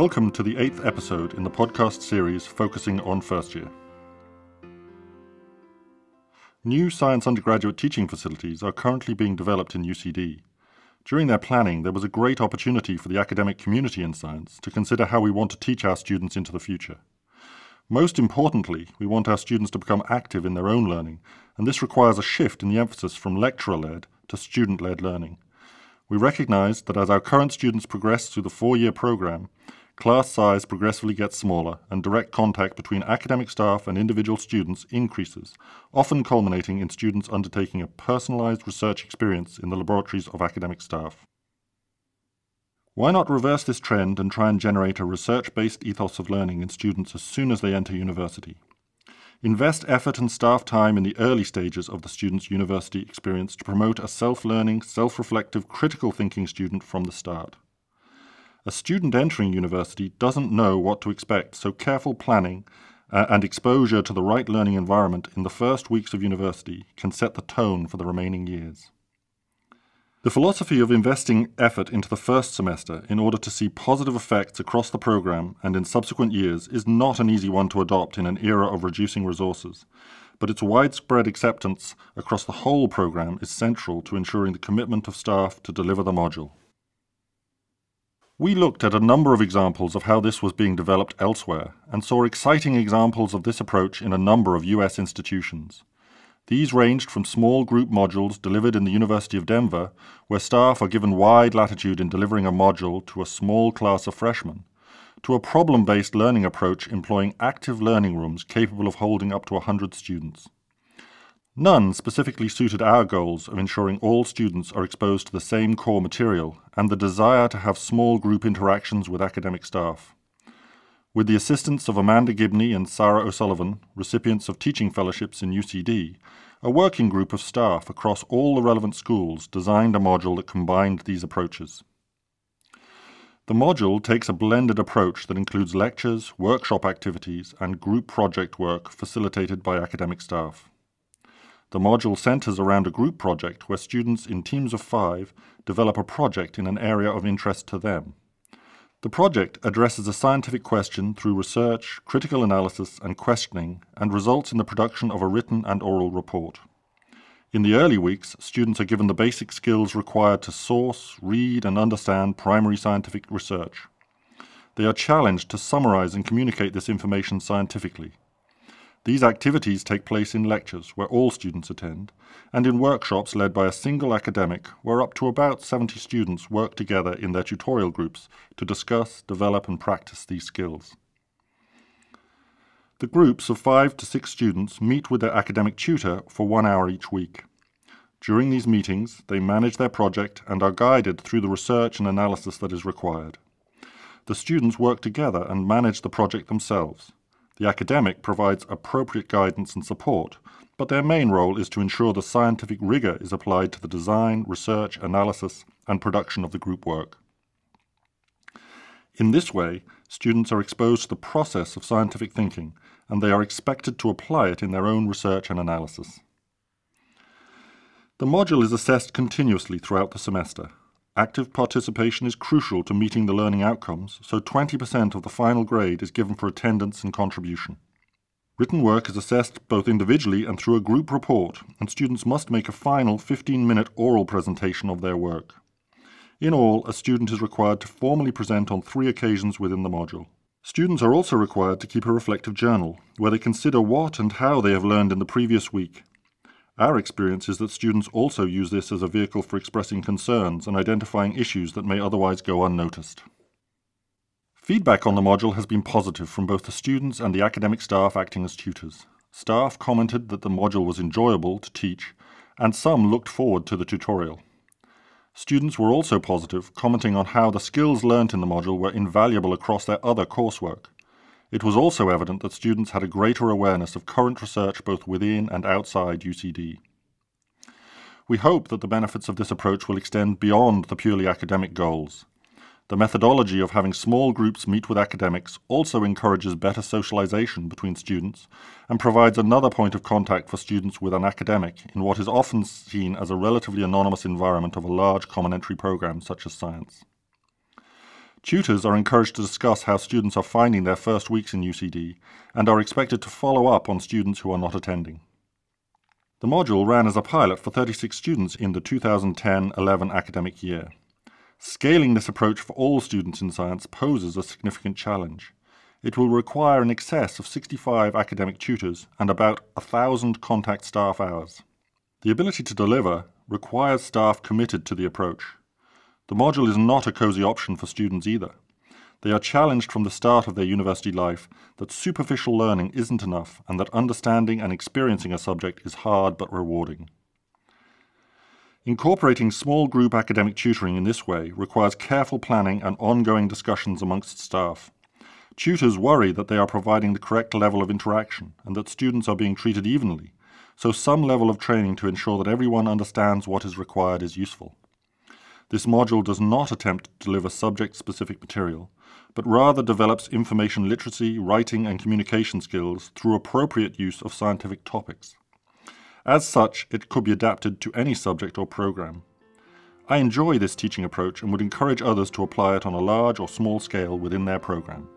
Welcome to the 8th episode in the podcast series focusing on first year. New science undergraduate teaching facilities are currently being developed in UCD. During their planning, there was a great opportunity for the academic community in science to consider how we want to teach our students into the future. Most importantly, we want our students to become active in their own learning, and this requires a shift in the emphasis from lecturer-led to student-led learning. We recognise that as our current students progress through the 4-year programme, class size progressively gets smaller and direct contact between academic staff and individual students increases, often culminating in students undertaking a personalised research experience in the laboratories of academic staff. Why not reverse this trend and try and generate a research-based ethos of learning in students as soon as they enter university? Invest effort and staff time in the early stages of the student's university experience to promote a self-learning, self-reflective, critical thinking student from the start. A student entering university doesn't know what to expect, so careful planning and exposure to the right learning environment in the first weeks of university can set the tone for the remaining years. The philosophy of investing effort into the first semester in order to see positive effects across the programme and in subsequent years is not an easy one to adopt in an era of reducing resources, but its widespread acceptance across the whole programme is central to ensuring the commitment of staff to deliver the module. We looked at a number of examples of how this was being developed elsewhere and saw exciting examples of this approach in a number of US institutions. These ranged from small group modules delivered in the University of Denver, where staff are given wide latitude in delivering a module to a small class of freshmen, to a problem-based learning approach employing active learning rooms capable of holding up to 100 students. None specifically suited our goals of ensuring all students are exposed to the same core material and the desire to have small group interactions with academic staff. With the assistance of Amanda Gibney and Sarah O'Sullivan, recipients of teaching fellowships in UCD, a working group of staff across all the relevant schools designed a module that combined these approaches. The module takes a blended approach that includes lectures, workshop activities, and group project work facilitated by academic staff. The module centres around a group project where students in teams of 5 develop a project in an area of interest to them. The project addresses a scientific question through research, critical analysis and questioning and results in the production of a written and oral report. In the early weeks, students are given the basic skills required to source, read and understand primary scientific research. They are challenged to summarise and communicate this information scientifically. These activities take place in lectures, where all students attend, and in workshops led by a single academic, where up to about 70 students work together in their tutorial groups to discuss, develop and practice these skills. The groups of 5 to 6 students meet with their academic tutor for 1 hour each week. During these meetings, they manage their project and are guided through the research and analysis that is required. The students work together and manage the project themselves. The academic provides appropriate guidance and support, but their main role is to ensure the scientific rigour is applied to the design, research, analysis, and production of the group work. In this way, students are exposed to the process of scientific thinking, and they are expected to apply it in their own research and analysis. The module is assessed continuously throughout the semester. Active participation is crucial to meeting the learning outcomes, so 20% of the final grade is given for attendance and contribution. Written work is assessed both individually and through a group report, and students must make a final 15-minute oral presentation of their work. In all, a student is required to formally present on 3 occasions within the module. Students are also required to keep a reflective journal, where they consider what and how they have learned in the previous week. Our experience is that students also use this as a vehicle for expressing concerns and identifying issues that may otherwise go unnoticed. Feedback on the module has been positive from both the students and the academic staff acting as tutors. Staff commented that the module was enjoyable to teach, and some looked forward to the tutorial. Students were also positive, commenting on how the skills learnt in the module were invaluable across their other coursework. It was also evident that students had a greater awareness of current research both within and outside UCD. We hope that the benefits of this approach will extend beyond the purely academic goals. The methodology of having small groups meet with academics also encourages better socialization between students and provides another point of contact for students with an academic in what is often seen as a relatively anonymous environment of a large common entry program such as science. Tutors are encouraged to discuss how students are finding their first weeks in UCD and are expected to follow up on students who are not attending. The module ran as a pilot for 36 students in the 2010-11 academic year. Scaling this approach for all students in science poses a significant challenge. It will require in excess of 65 academic tutors and about 1,000 contact staff hours. The ability to deliver requires staff committed to the approach. The module is not a cosy option for students either. They are challenged from the start of their university life that superficial learning isn't enough and that understanding and experiencing a subject is hard but rewarding. Incorporating small group academic tutoring in this way requires careful planning and ongoing discussions amongst staff. Tutors worry that they are providing the correct level of interaction and that students are being treated evenly, so some level of training to ensure that everyone understands what is required is useful. This module does not attempt to deliver subject-specific material, but rather develops information literacy, writing and communication skills through appropriate use of scientific topics. As such, it could be adapted to any subject or program. I enjoy this teaching approach and would encourage others to apply it on a large or small scale within their program.